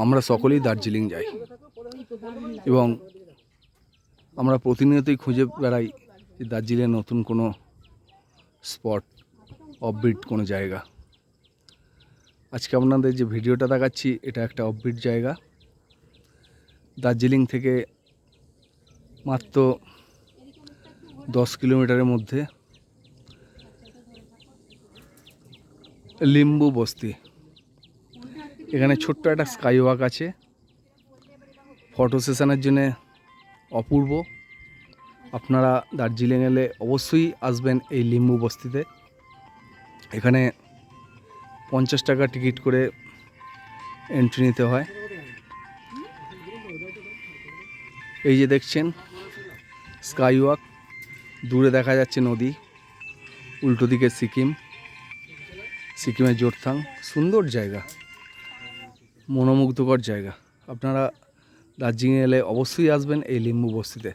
আমরা সকলেই দার্জিলিং যাই এবং আমরা প্রতিনিয়তই খুঁজে বেড়াই যে দার্জিলিংয়ে নতুন কোনো স্পট, অফবিট কোনো জায়গা। আজকে আপনাদের যে ভিডিওটা দেখাচ্ছি এটা একটা অফবিট জায়গা। দার্জিলিং থেকে মাত্র 10 কিলোমিটারের মধ্যে লিম্বু বস্তি। এখানে ছোট্ট একটা স্কাই ওয়াক আছে, ফটো সেশনের জন্য অপূর্ব। আপনারা দার্জিলিং এলে অবশ্যই আসবেন এই লিম্বু বস্তিতে। এখানে 50 টাকা টিকিট করে এন্ট্রি নিতে হয়। এই যে দেখছেন স্কাই ওয়াক, দূরে দেখা যাচ্ছে নদী, উল্টো দিকে সিকিমের জোরথাং। সুন্দর জায়গা, মনোমুগ্ধকর জায়গা। আপনারা দার্জিলিং এলে অবশ্যই আসবেন এই লিম্বু বস্তিতে।